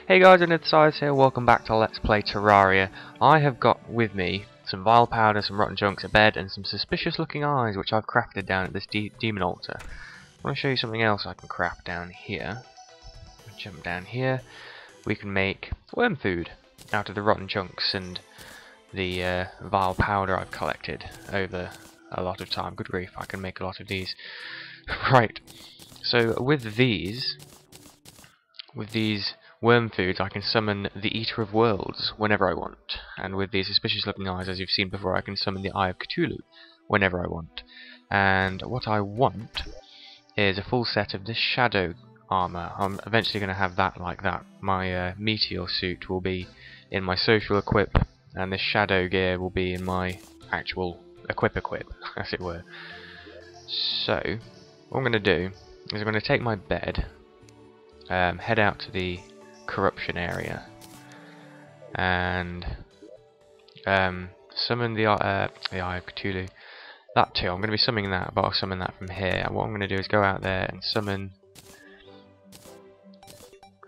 Hey guys, Size here, welcome back to Let's Play Terraria. I have got with me some vile powder, some rotten chunks, a bed, and some suspicious looking eyes, which I've crafted down at this demon altar. I want to show you something else I can craft down here. Jump down here. We can make worm food out of the rotten chunks and the vile powder I've collected over a lot of time. Good grief, I can make a lot of these. Right, so with these worm foods, I can summon the Eater of Worlds whenever I want, and with these suspicious looking eyes, as you've seen before, I can summon the Eye of Cthulhu whenever I want. And what I want is a full set of this shadow armor. I'm eventually going to have that like that. My meteor suit will be in my social equip, and this shadow gear will be in my actual equip, as it were. So, what I'm going to do is I'm going to take my bed, head out to the corruption area, and summon the Eye of Cthulhu. That too, I'm going to be summoning that, but I'll summon that from here. And what I'm going to do is go out there and summon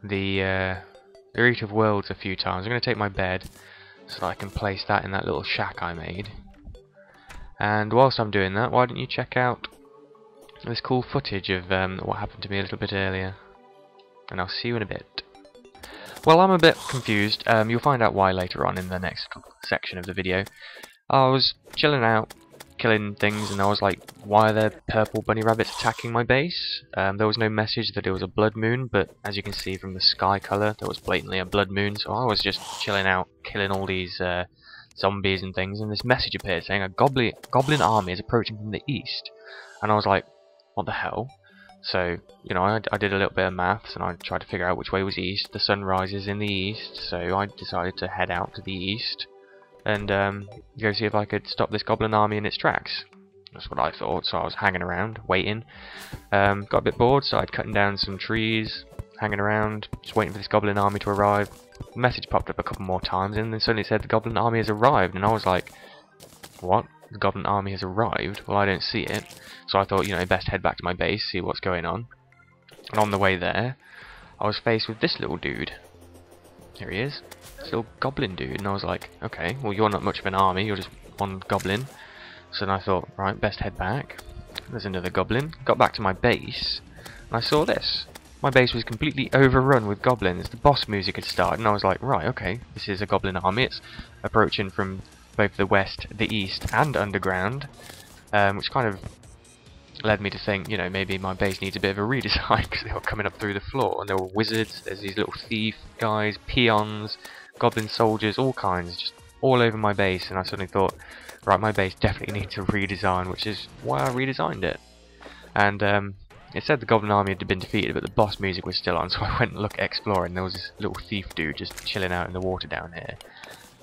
the Eater of Worlds a few times. I'm going to take my bed so that I can place that in that little shack I made. And whilst I'm doing that, why don't you check out this cool footage of what happened to me a little bit earlier. And I'll see you in a bit. Well, I'm a bit confused. You'll find out why later on in the next section of the video. I was chilling out, killing things, and I was like, why are there purple bunny rabbits attacking my base? There was no message that it was a blood moon, but as you can see from the sky colour, there was blatantly a blood moon, so I was just chilling out, killing all these zombies and things, and this message appeared saying a goblin army is approaching from the east. And I was like, what the hell? So, you know, I did a little bit of maths and I tried to figure out which way was east. The sun rises in the east, so I decided to head out to the east and go see if I could stop this goblin army in its tracks. That's what I thought, so I was hanging around, waiting. Got a bit bored, started cutting down some trees, hanging around, just waiting for this goblin army to arrive. The message popped up a couple more times and then suddenly it said the goblin army has arrived, and I was like, what? The goblin army has arrived? Well, I don't see it. So I thought, you know, best head back to my base, see what's going on. And on the way there, I was faced with this little dude. Here he is. This little goblin dude. And I was like, okay, well, you're not much of an army, you're just one goblin. So then I thought, right, best head back. There's another goblin. Got back to my base, and I saw this. My base was completely overrun with goblins. The boss music had started, and I was like, right, okay, this is a goblin army. It's approaching from both the west, the east, and underground, which kind of led me to think, you know, maybe my base needs a bit of a redesign, because they were coming up through the floor, and there were wizards, there's these little thief guys, peons, goblin soldiers, all kinds, just all over my base, and I suddenly thought, right, my base definitely needs a redesign, which is why I redesigned it. And it said the goblin army had been defeated, but the boss music was still on, so I went and exploring. There was this little thief dude just chilling out in the water down here.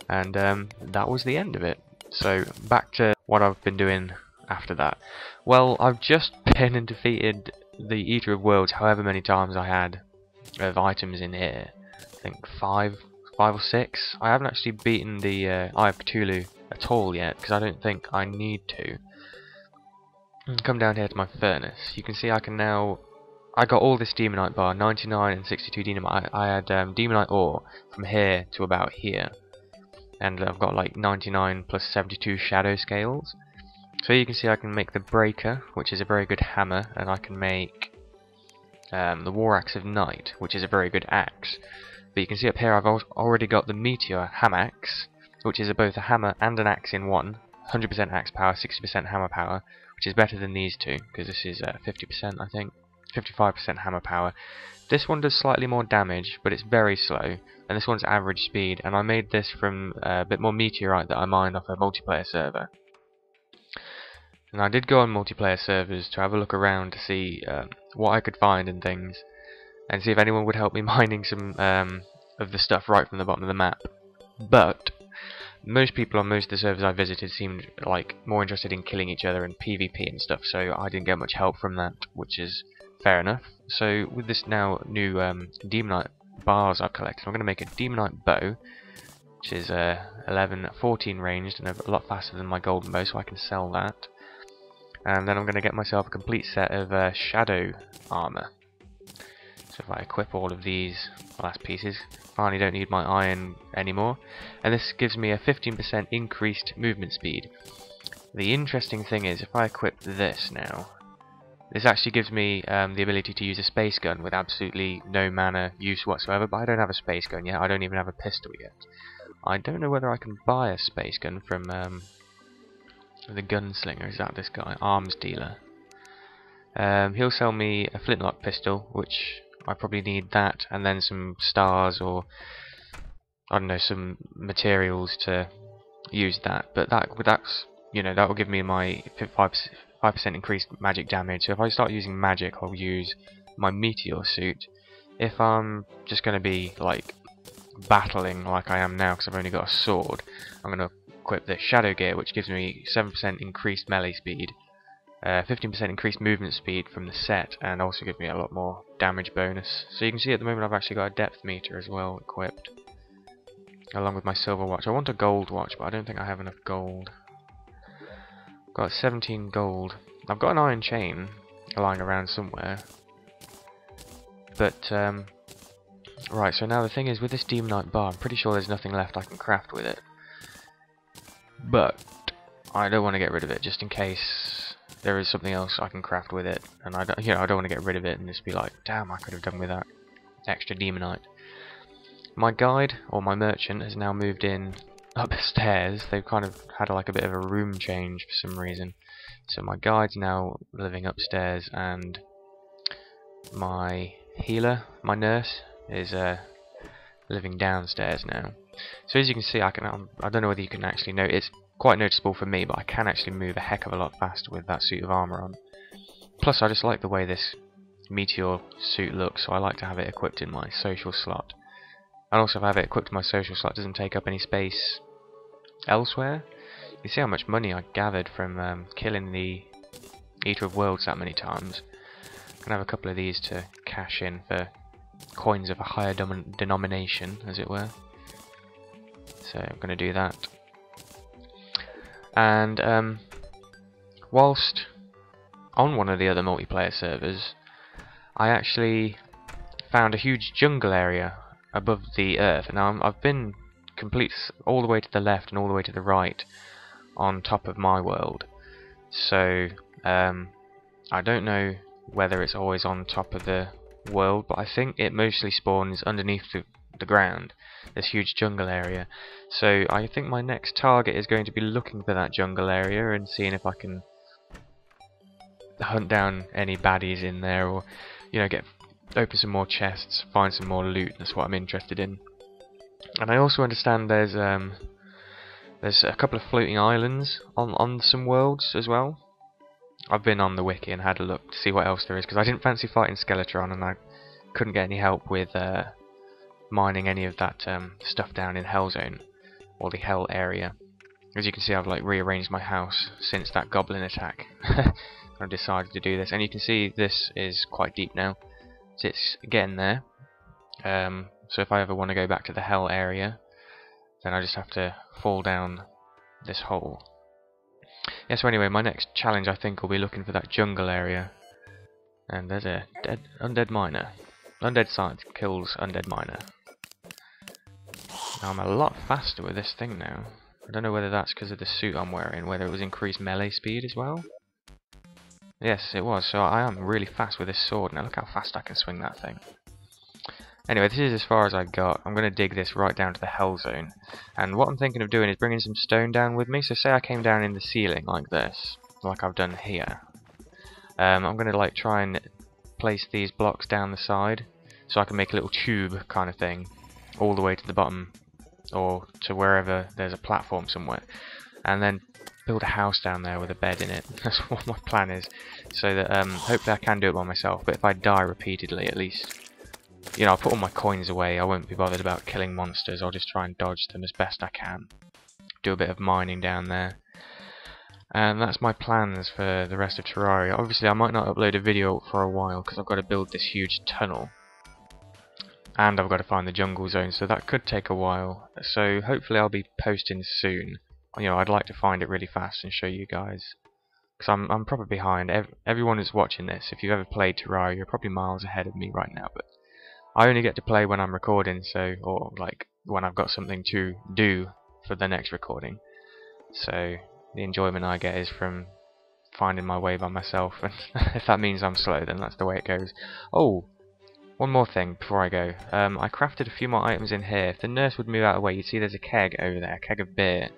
And that was the end of it. So back to what I've been doing after that. Well, I've just been and defeated the Eater of Worlds however many times I had of items in here. I think five or six. I haven't actually beaten the Eye of Cthulhu at all yet, because I don't think I need to. Come down here to my furnace. You can see I can now... I got all this demonite bar, 99 and 62 demonite. I had demonite ore from here to about here. And I've got like 99 plus 72 shadow scales. So you can see I can make the breaker, which is a very good hammer, and I can make the war axe of night, which is a very good axe. But you can see up here I've already got the meteor hamaxe, which is both a hammer and an axe in one. 100% axe power, 60% hammer power, which is better than these two, because this is 50% I think, 55% hammer power. This one does slightly more damage, but it's very slow, and this one's average speed, and I made this from a bit more meteorite that I mined off a multiplayer server. And I did go on multiplayer servers to have a look around to see what I could find and things, and see if anyone would help me mining some of the stuff right from the bottom of the map. But most people on most of the servers I visited seemed like more interested in killing each other and PvP and stuff, so I didn't get much help from that, which is fair enough. So with this now new demonite bars I've collected, I'm going to make a demonite bow, which is 14 ranged and a lot faster than my golden bow, so I can sell that. And then I'm going to get myself a complete set of shadow armor. So if I equip all of these last pieces, finally don't need my iron anymore, and this gives me a 15% increased movement speed. The interesting thing is, if I equip this now, this actually gives me the ability to use a space gun with absolutely no mana use whatsoever, but I don't have a space gun yet, I don't even have a pistol yet. I don't know whether I can buy a space gun from the gunslinger. Is that this guy? Arms dealer. He'll sell me a flintlock pistol, which I probably need that, and then some stars or I don't know, some materials to use that. But that's that will give me my 5% increased magic damage. So if I start using magic, I'll use my meteor suit. If I'm just going to be like battling like I am now because I've only got a sword, I'm going to equip the shadow gear, which gives me 7% increased melee speed, 15% increased movement speed from the set, and also give me a lot more damage bonus. So you can see at the moment I've actually got a depth meter as well equipped, along with my silver watch. I want a gold watch, but I don't think I have enough gold. Got 17 gold. I've got an iron chain lying around somewhere, but right, so now the thing is, with this demonite bar, I'm pretty sure there's nothing left I can craft with it. But I don't want to get rid of it, just in case there is something else I can craft with it, and I don't want to get rid of it and just be like, damn, I could have done with that extra demonite. My guide, or my merchant, has now moved in upstairs. They've kind of had like a bit of a room change for some reason. So my guide's now living upstairs, and my healer, my nurse, is living downstairs now. So as you can see, I don't know whether you can actually note, it's quite noticeable for me, but I can actually move a heck of a lot faster with that suit of armor on. Plus I just like the way this meteor suit looks, so I like to have it equipped in my social slot. And also if I have it equipped in my social slot, it doesn't take up any space elsewhere. You see how much money I gathered from killing the Eater of Worlds that many times. I'm gonna have a couple of these to cash in for coins of a higher denomination, as it were. So I'm going to do that. And whilst on one of the other multiplayer servers, I actually found a huge jungle area above the earth. Now I've been complete all the way to the left and all the way to the right on top of my world. So I don't know whether it's always on top of the world, but I think it mostly spawns underneath the ground, this huge jungle area. So I think my next target is going to be looking for that jungle area and seeing if I can hunt down any baddies in there, or open some more chests, find some more loot. That's what I'm interested in. And I also understand there's a couple of floating islands on some worlds as well. I've been on the wiki and had a look to see what else there is, because I didn't fancy fighting Skeletron and I couldn't get any help with mining any of that stuff down in Hell Zone, or the Hell area. As you can see, I've like rearranged my house since that goblin attack. I've decided to do this, and you can see this is quite deep now, so it's getting there. So if I ever want to go back to the Hell area, then I just have to fall down this hole. Yeah, so anyway, my next challenge I think will be looking for that jungle area. And there's a undead miner. Undead science kills undead miner. Now I'm a lot faster with this thing now. I don't know whether that's because of the suit I'm wearing, whether it was increased melee speed as well. Yes, it was, so I am really fast with this sword. Now look how fast I can swing that thing. Anyway, this is as far as I got. I'm going to dig this right down to the Hell Zone. And what I'm thinking of doing is bringing some stone down with me. So say I came down in the ceiling like this, like I've done here. I'm going to like try and place these blocks down the side, so I can make a little tube kind of thing, all the way to the bottom, or to wherever there's a platform somewhere. And then build a house down there with a bed in it. That's what my plan is. So that hopefully I can do it by myself, but if I die repeatedly, at least, I'll put all my coins away. I won't be bothered about killing monsters. I'll just try and dodge them as best I can. Do a bit of mining down there. And that's my plans for the rest of Terraria. Obviously I might not upload a video for a while because I've got to build this huge tunnel. And I've got to find the jungle zone, so that could take a while. So hopefully I'll be posting soon. I'd like to find it really fast and show you guys. Because I'm probably behind. Everyone who's watching this, if you've ever played Terraria, you're probably miles ahead of me right now. But I only get to play when I'm recording, so, or like when I've got something to do for the next recording. So the enjoyment I get is from finding my way by myself, and if that means I'm slow, then that's the way it goes. Oh, one more thing before I go. I crafted a few more items in here. If the nurse would move out of the way, you'd see there's a keg over there, a keg of beer,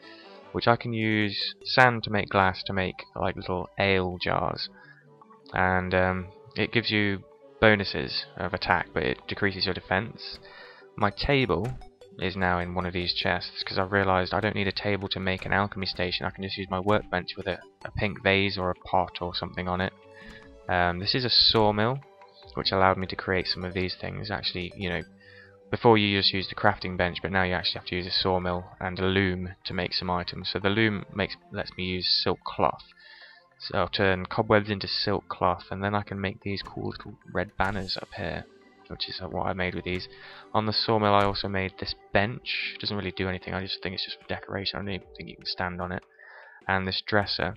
which I can use sand to make glass to make like little ale jars, and it gives you bonuses of attack, but it decreases your defense. My table is now in one of these chests because I've realised I don't need a table to make an alchemy station. I can just use my workbench with a pink vase or a pot or something on it. This is a sawmill, which allowed me to create some of these things. Actually, you know, before you just used the crafting bench, but now you actually have to use a sawmill and a loom to make some items. So the loom lets me use silk cloth. So I'll turn cobwebs into silk cloth, and then I can make these cool little red banners up here, which is what I made with these. On the sawmill I also made this bench. It doesn't really do anything, I just think it's just for decoration. I don't even think you can stand on it. And this dresser.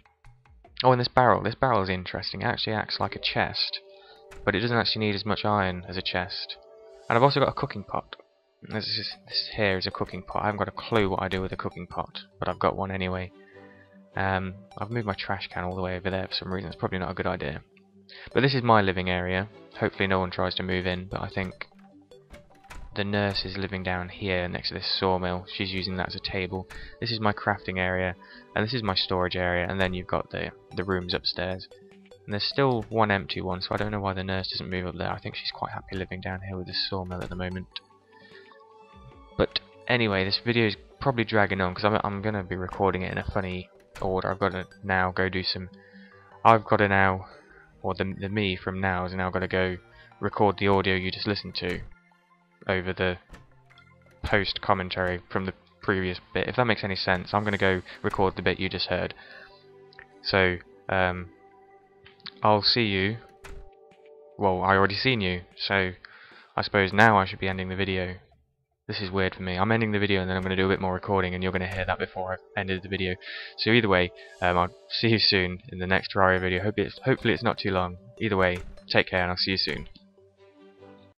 Oh, and this barrel. This barrel is interesting. It actually acts like a chest, but it doesn't actually need as much iron as a chest. And I've also got a cooking pot. This here is a cooking pot. I haven't got a clue what I do with a cooking pot, but I've got one anyway. I've moved my trash can all the way over there for some reason. It's probably not a good idea. But this is my living area. Hopefully no one tries to move in, but I think the nurse is living down here next to this sawmill. She's using that as a table. This is my crafting area, and this is my storage area, and then you've got the rooms upstairs. And there's still one empty one, so I don't know why the nurse doesn't move up there. I think she's quite happy living down here with this sawmill at the moment. But anyway, this video is probably dragging on because I'm going to be recording it in a funny order. I've got to now go do some... I've got to now... or the me from now has now got to go record the audio you just listened to over the post commentary from the previous bit. If that makes any sense, I'm going to go record the bit you just heard. So, I'll see you. Well, I already seen you, so I suppose now I should be ending the video. This is weird for me. I'm ending the video and then I'm going to do a bit more recording, and you're going to hear that before I've ended the video. So either way, I'll see you soon in the next Terraria video. Hopefully it's not too long. Either way, take care and I'll see you soon.